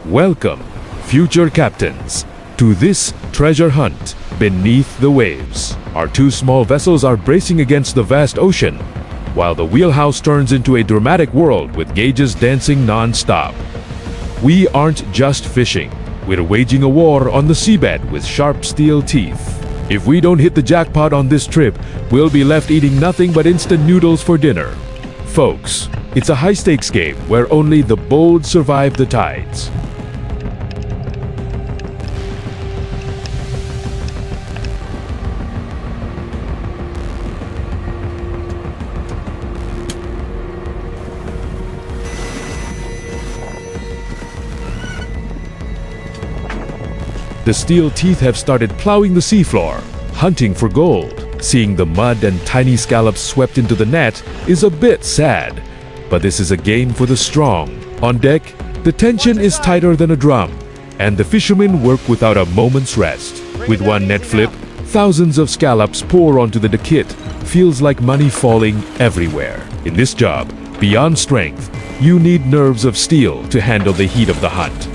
Welcome, future captains, to this treasure hunt beneath the waves. Our two small vessels are bracing against the vast ocean, while the wheelhouse turns into a dramatic world with gauges dancing non-stop. We aren't just fishing, we're waging a war on the seabed with sharp steel teeth. If we don't hit the jackpot on this trip, we'll be left eating nothing but instant noodles for dinner. Folks, it's a high-stakes game where only the bold survive the tides. The steel teeth have started plowing the seafloor, hunting for gold. Seeing the mud and tiny scallops swept into the net is a bit sad, but this is a game for the strong. On deck, the tension is tighter than a drum, and the fishermen work without a moment's rest. With one net flip, thousands of scallops pour onto the kit. Feels like money falling everywhere. In this job, beyond strength, you need nerves of steel to handle the heat of the hunt.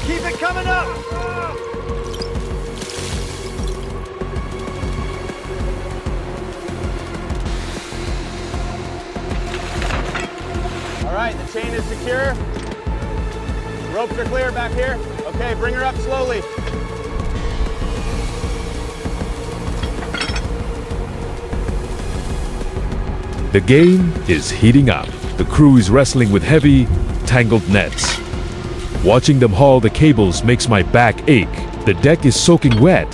Keep it coming up! All right, the chain is secure. Ropes are clear back here. Okay, bring her up slowly. The game is heating up. The crew is wrestling with heavy, tangled nets. Watching them haul the cables makes my back ache. The deck is soaking wet.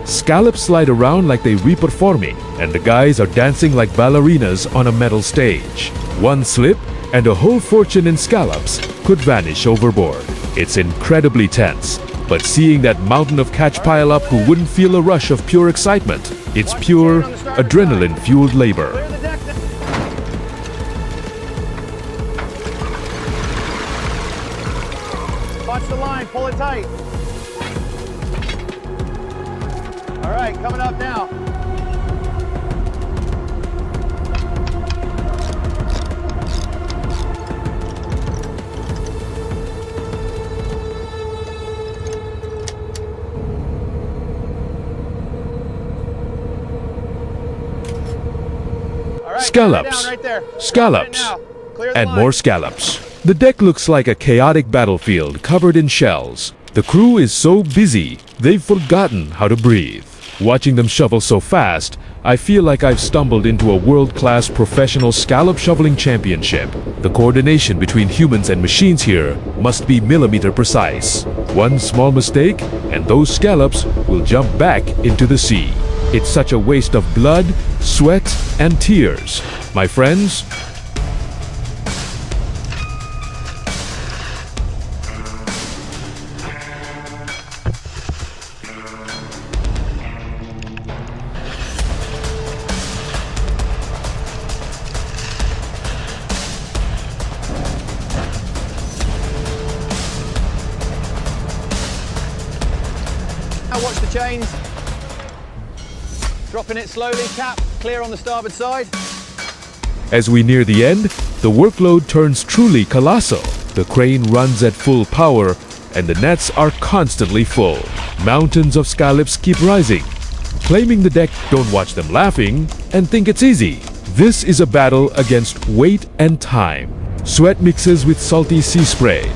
Scallops slide around like they re-performing, and the guys are dancing like ballerinas on a metal stage. One slip, and a whole fortune in scallops could vanish overboard. It's incredibly tense, but seeing that mountain of catch pile up, who wouldn't feel a rush of pure excitement? It's pure, adrenaline-fueled labor. Watch the line, pull it tight. All right, coming up now. All right, Scallops, right there. scallops, Clear the and line. more scallops. The deck looks like a chaotic battlefield covered in shells. The crew is so busy, they've forgotten how to breathe. Watching them shovel so fast, I feel like I've stumbled into a world-class professional scallop shoveling championship. The coordination between humans and machines here must be millimeter precise. One small mistake, and those scallops will jump back into the sea. It's such a waste of blood, sweat, and tears. My friends, Now watch the chains. Dropping it slowly, cap, clear on the starboard side. as we near the end, the workload turns truly colossal. The crane runs at full power, and the nets are constantly full. Mountains of scallops keep rising. Claiming the deck don't watch them laughing and think it's easy. This is a battle against weight and time. Sweat mixes with salty sea spray,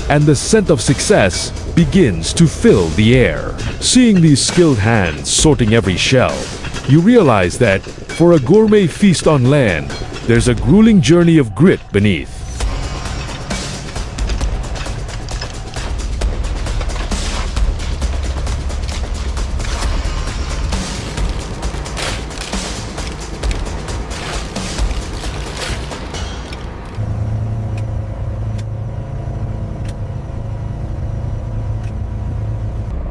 and the scent of success begins to fill the air. Seeing these skilled hands sorting every shell, you realize that for a gourmet feast on land, there's a grueling journey of grit beneath.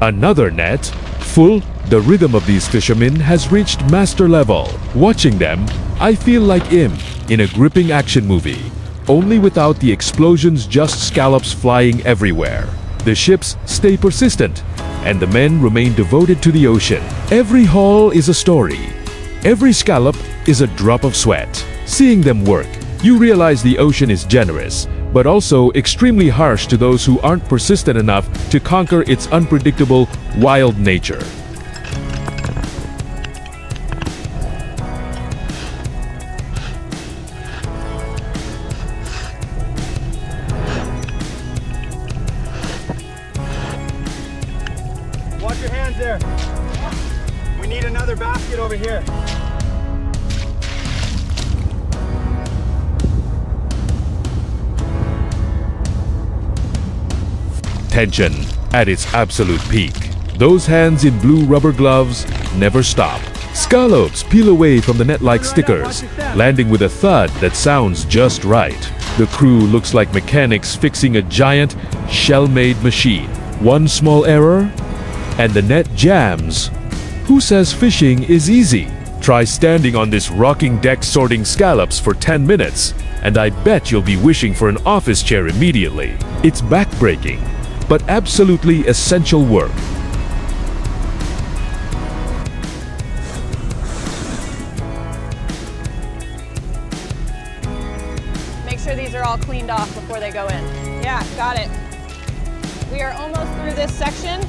Another net, full. The rhythm of these fishermen has reached master level. Watching them, I feel like in a gripping action movie, only without the explosions, just scallops flying everywhere. The ships stay persistent, and the men remain devoted to the ocean. Every haul is a story, Every scallop is a drop of sweat. Seeing them work, you realize the ocean is generous, but also extremely harsh to those who aren't persistent enough to conquer its unpredictable, wild nature. Watch your hands there. We need another basket over here. Tension at its absolute peak. Those hands in blue rubber gloves never stop. Scallops peel away from the net-like stickers, landing with a thud that sounds just right. The crew looks like mechanics fixing a giant, shell-made machine. One small error, and the net jams. Who says fishing is easy? Try standing on this rocking deck sorting scallops for 10 minutes, and I bet you'll be wishing for an office chair immediately. It's backbreaking, but absolutely essential work. Make sure these are all cleaned off before they go in. Yeah, got it. We are almost through this section.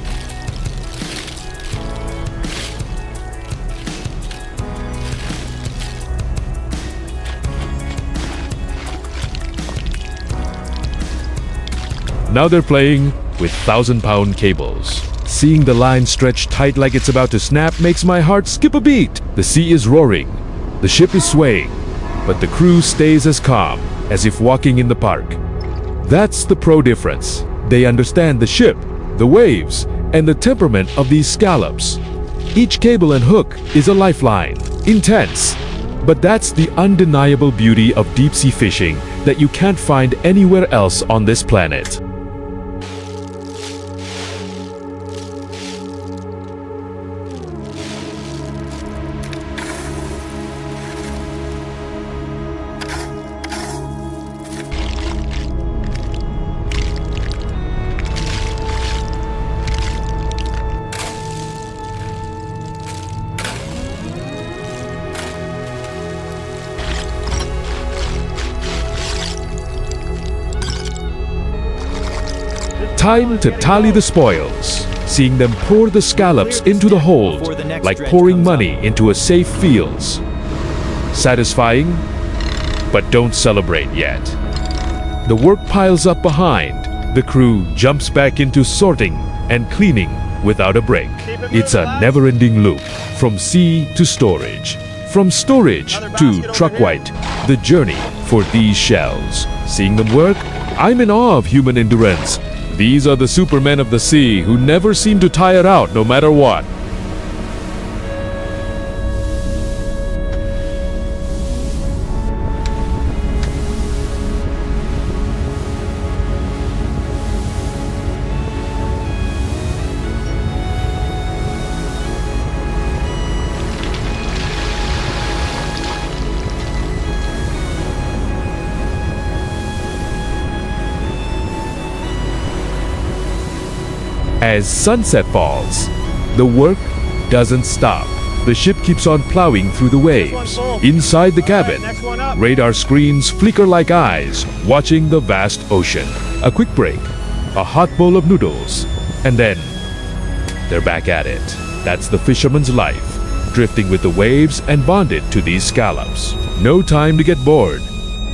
Now they're playing with 1,000-pound cables. Seeing the line stretch tight like it's about to snap makes my heart skip a beat. The sea is roaring, the ship is swaying, but the crew stays as calm as if walking in the park. That's the pro difference. They understand the ship, the waves, and the temperament of these scallops. Each cable and hook is a lifeline. Intense. But that's the undeniable beauty of deep-sea fishing that you can't find anywhere else on this planet. Time to tally the spoils, seeing them pour the scallops into the hold, like pouring money into a safe feels. Satisfying, but don't celebrate yet. The work piles up behind. The crew jumps back into sorting and cleaning without a break. It's a never-ending loop, from sea to storage. From storage to truck white, the journey for these shells. Seeing them work, I'm in awe of human endurance. These are the supermen of the sea who never seem to tire out no matter what. As sunset falls, the work doesn't stop. The ship keeps on plowing through the waves. Inside the cabin, radar screens flicker like eyes, watching the vast ocean. A quick break, a hot bowl of noodles, and then they're back at it. That's the fisherman's life, drifting with the waves and bonded to these scallops. No time to get bored,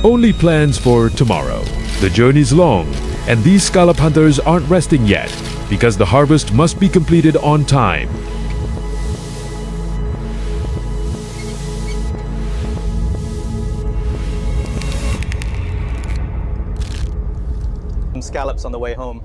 only plans for tomorrow. The journey's long, and these scallop hunters aren't resting yet, because the harvest must be completed on time. Some scallops on the way home.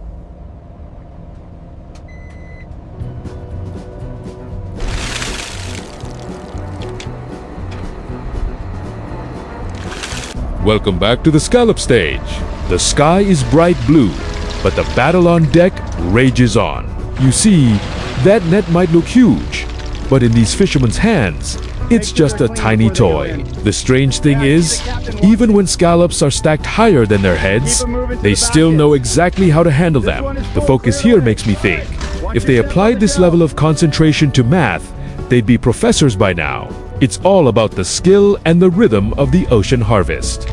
Welcome back to the scallop stage. The sky is bright blue, but the battle on deck rages on. You see, that net might look huge, but in these fishermen's hands, it's just a tiny toy. The strange thing is, even when scallops are stacked higher than their heads, they still know exactly how to handle them. The focus here makes me think, if they applied this level of concentration to math, they'd be professors by now. It's all about the skill and the rhythm of the ocean harvest.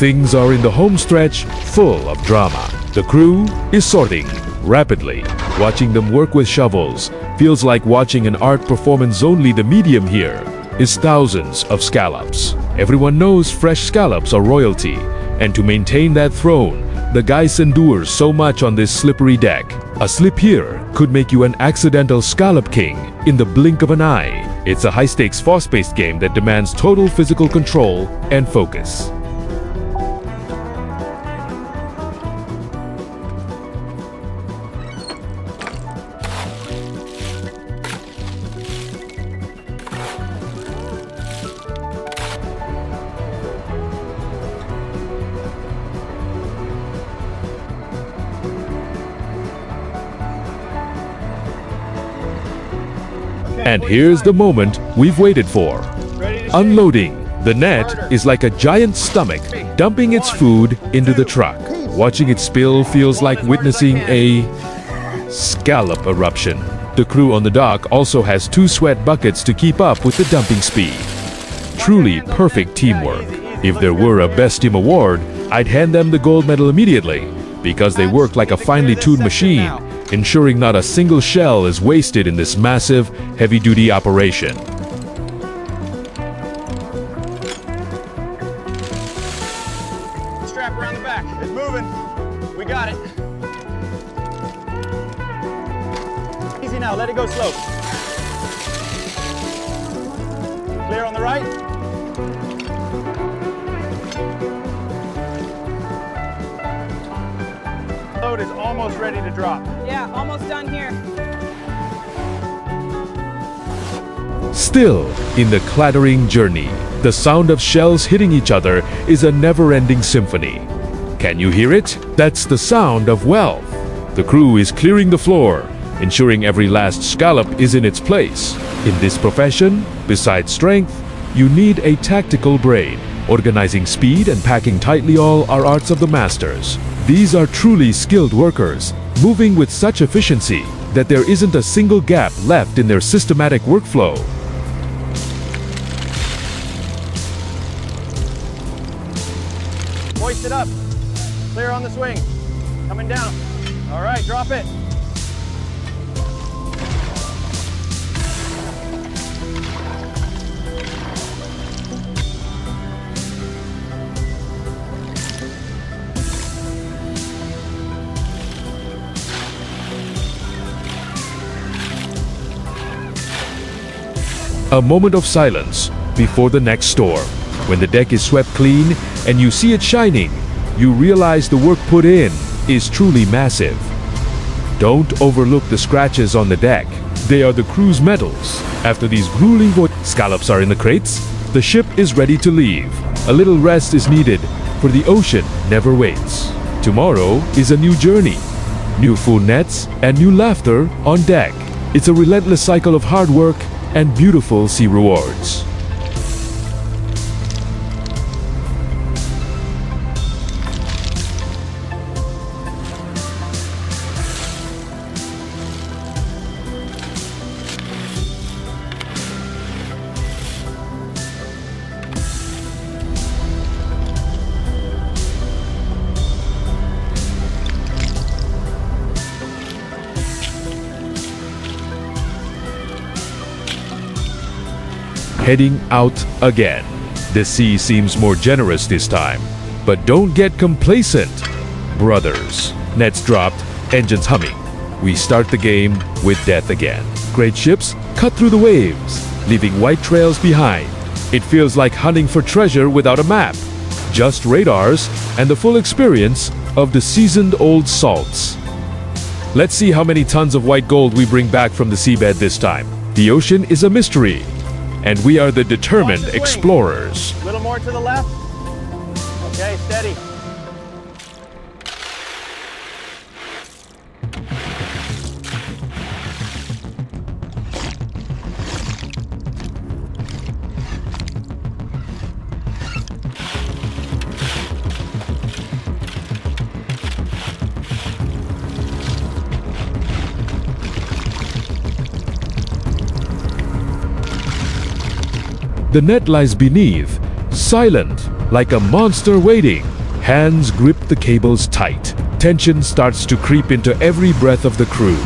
Things are in the home stretch full of drama. The crew is sorting rapidly. Watching them work with shovels feels like watching an art performance. Only the medium here is thousands of scallops. Everyone knows fresh scallops are royalty, and to maintain that throne, the guys endure so much on this slippery deck. A slip here could make you an accidental scallop king in the blink of an eye. It's a high-stakes, fast-paced game that demands total physical control and focus. And here's the moment we've waited for. Unloading. The net is like a giant stomach dumping its food into the truck. Watching it spill feels like witnessing a scallop eruption. The crew on the dock also has 2 sweat buckets to keep up with the dumping speed. Truly perfect teamwork. If there were a Best Team award, I'd hand them the gold medal immediately, because they work like a finely tuned machine, ensuring not a single shell is wasted in this massive, heavy-duty operation. Strap around the back. It's moving. We got it. Easy now. Let it go slow. Clear on the right. Load is almost ready to drop. Yeah, almost done here. Still, in the clattering journey, the sound of shells hitting each other is a never-ending symphony. Can you hear it? That's the sound of wealth. The crew is clearing the floor, ensuring every last scallop is in its place. In this profession, besides strength, you need a tactical brain. Organizing speed and packing tightly all are arts of the masters. These are truly skilled workers, moving with such efficiency that there isn't a single gap left in their systematic workflow. Hoist it up. Clear on the swing. Coming down. All right, drop it. A moment of silence before the next storm. When the deck is swept clean and you see it shining, you realize the work put in is truly massive. Don't overlook the scratches on the deck. They are the crew's medals. After these grueling scallops are in the crates, the ship is ready to leave. A little rest is needed, for the ocean never waits. Tomorrow is a new journey. New full nets and new laughter on deck. It's a relentless cycle of hard work and beautiful sea rewards. Heading out again. The sea seems more generous this time, but don't get complacent, brothers. Nets dropped, engines humming. We start the game with death again. Great ships cut through the waves, leaving white trails behind. It feels like hunting for treasure without a map. Just radars and the full experience of the seasoned old salts. Let's see how many tons of white gold we bring back from the seabed this time. The ocean is a mystery, and we are the determined explorers. A little more to the left. Okay, steady. The net lies beneath, silent, like a monster waiting. Hands grip the cables tight. Tension starts to creep into every breath of the crew.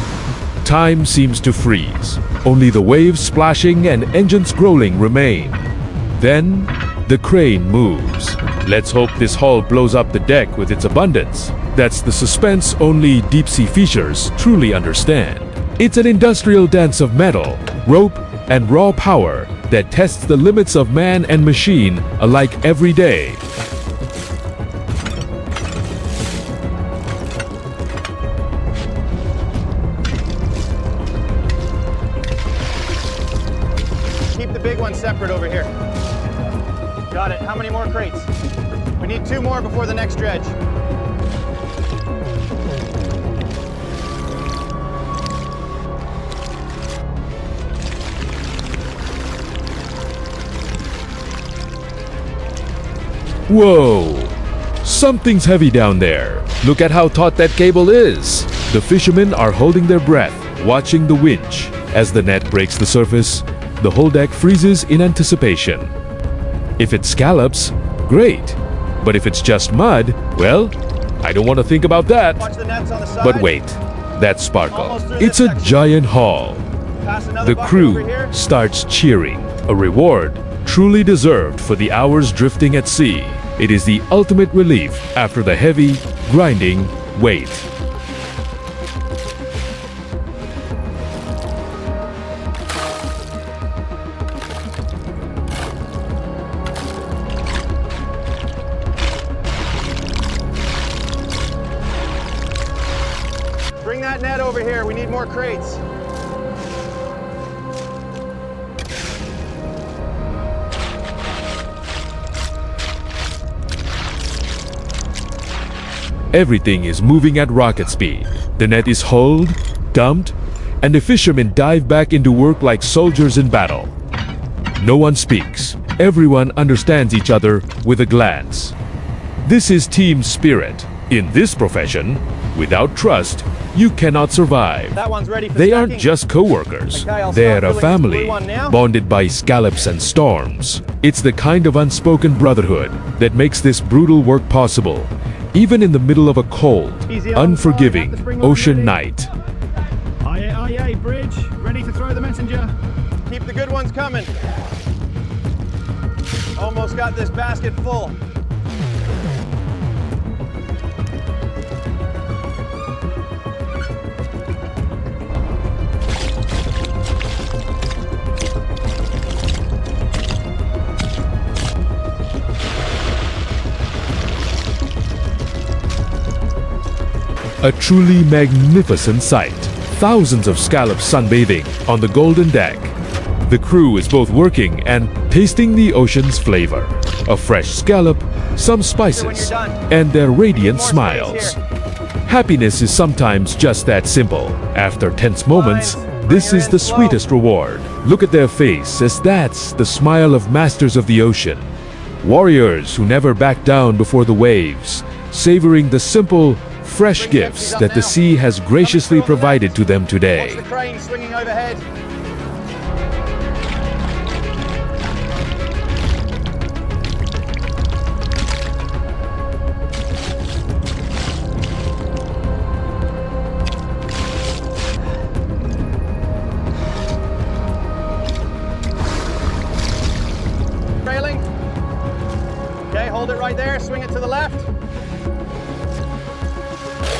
Time seems to freeze. Only the waves splashing and engines growling remain. Then, the crane moves. Let's hope this hull blows up the deck with its abundance. That's the suspense only deep-sea fishers truly understand. It's an industrial dance of metal, rope, and raw power that tests the limits of man and machine alike every day. Keep the big one separate over here. Got it. How many more crates? We need 2 more before the next dredge. Whoa! Something's heavy down there. Look at how taut that cable is. The fishermen are holding their breath, watching the winch. As the net breaks the surface, the whole deck freezes in anticipation. If it's scallops, great. But if it's just mud, well, I don't want to think about that. Watch the nets on the side. But wait, that sparkle. Almost through It's this a section. giant haul. Pass another The bucket over crew here. starts cheering, a reward truly deserved for the hours drifting at sea. It is the ultimate relief after the heavy, grinding weight. Bring that net over here. We need more crates. Everything is moving at rocket speed. The net is hauled, dumped, and the fishermen dive back into work like soldiers in battle. No one speaks. Everyone understands each other with a glance. This is team spirit. In this profession, without trust, you cannot survive. That one's ready for They aren't stacking. just co-workers. Okay, I'll They're start a filling this blue family, one now. bonded by scallops and storms. It's the kind of unspoken brotherhood that makes this brutal work possible, even in the middle of a cold, Easy on, unforgiving sorry, have to spring on ocean ready. night. Aye, aye, aye, bridge. Ready to throw the messenger. Keep the good ones coming. Almost got this basket full. A truly magnificent sight. Thousands of scallops sunbathing on the golden deck. The crew is both working and tasting the ocean's flavor. A fresh scallop, some spices, and their radiant More smiles. space Happiness is sometimes just that simple. After tense moments, this is the sweetest reward. Look at their face, as that's the smile of masters of the ocean. Warriors who never back down before the waves, savoring the simple, fresh gifts that the sea has graciously provided to them Watch today. the crane swinging overhead. Trailing. Okay, hold it right there. Swing it to the left.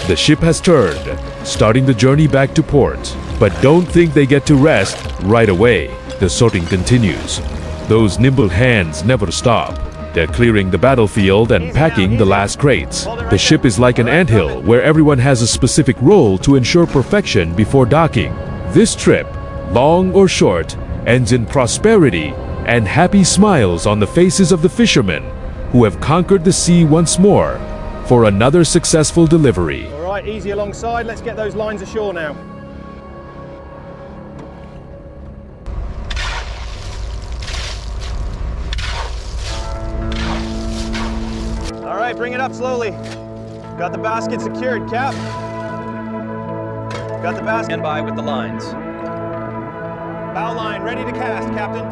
The ship has turned, starting the journey back to port. But don't think they get to rest right away. The sorting continues. Those nimble hands never stop. They're clearing the battlefield and packing the last crates. The ship is like an anthill where everyone has a specific role to ensure perfection before docking. This trip, long or short, ends in prosperity and happy smiles on the faces of the fishermen who have conquered the sea once more for another successful delivery. All right, easy alongside. Let's get those lines ashore now. All right, bring it up slowly. Got the basket secured, Cap. Got the basket. Stand by with the lines. Bow line ready to cast, Captain.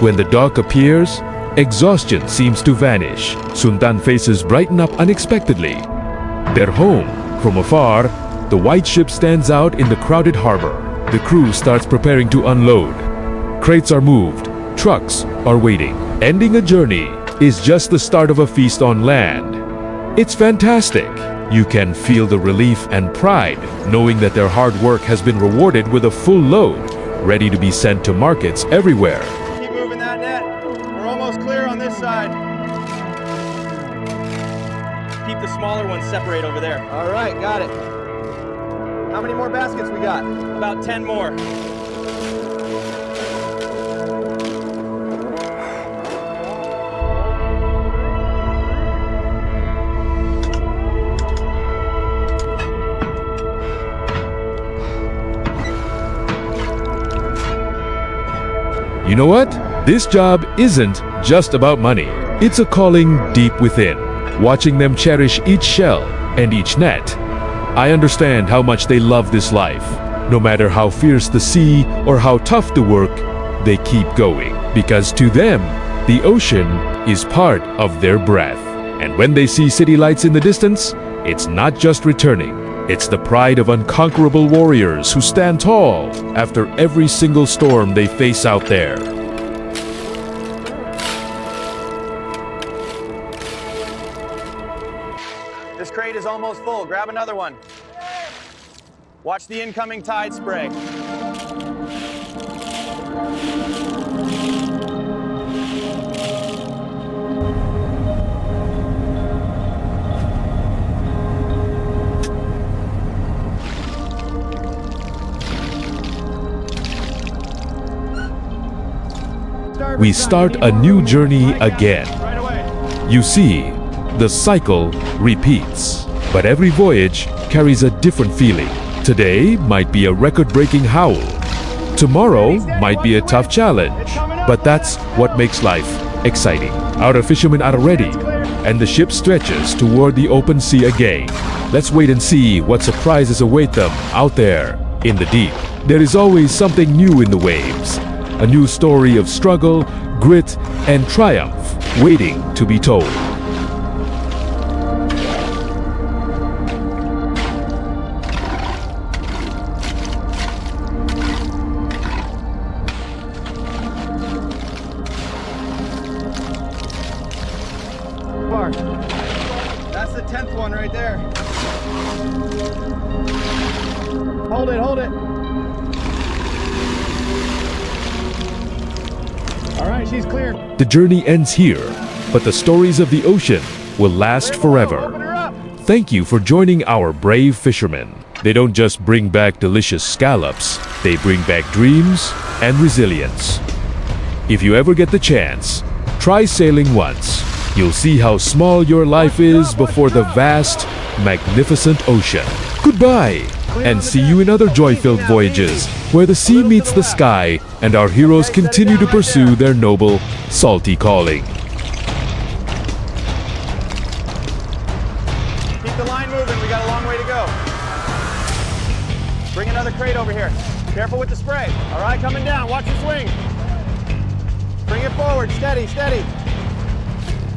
When the dock appears, exhaustion seems to vanish. Sundan faces brighten up unexpectedly. Their home, from afar, the white ship stands out in the crowded harbor. The crew starts preparing to unload. Crates are moved, trucks are waiting. Ending a journey is just the start of a feast on land. It's fantastic. You can feel the relief and pride knowing that their hard work has been rewarded with a full load, ready to be sent to markets everywhere. Keep moving that net. We're almost clear on this side. Keep the smaller ones separate over there. All right, got it. How many more baskets we got? About 10 more. You know what? This job isn't just about money. It's a calling deep within. Watching them cherish each shell and each net, I understand how much they love this life. No matter how fierce the sea or how tough the work, they keep going. Because to them, the ocean is part of their breath. And when they see city lights in the distance, it's not just returning. It's the pride of unconquerable warriors who stand tall after every single storm they face out there. This crate is almost full. Grab another one. Watch the incoming tide spray. We start a new journey again. Right away. You see, the cycle repeats. But every voyage carries a different feeling. Today might be a record-breaking howl. Tomorrow might be a tough challenge. But that's what makes life exciting. Our fishermen are ready, and the ship stretches toward the open sea again. Let's wait and see what surprises await them out there in the deep. There is always something new in the waves. A new story of struggle, grit, and triumph waiting to be told. That's the 10th one right there. Hold it, hold it. All right, she's clear. The journey ends here, but the stories of the ocean will last forever. Open her up. Thank you for joining our brave fishermen. They don't just bring back delicious scallops, they bring back dreams and resilience. If you ever get the chance, try sailing once. You'll see how small your life is before the vast, magnificent ocean. Goodbye, and see you in other joy-filled voyages where the sea meets the sky and our heroes continue to pursue their noble, salty calling. Keep the line moving. We got a long way to go. Bring another crate over here. Careful with the spray. All right, coming down. Watch the swing. Bring it forward. Steady, steady.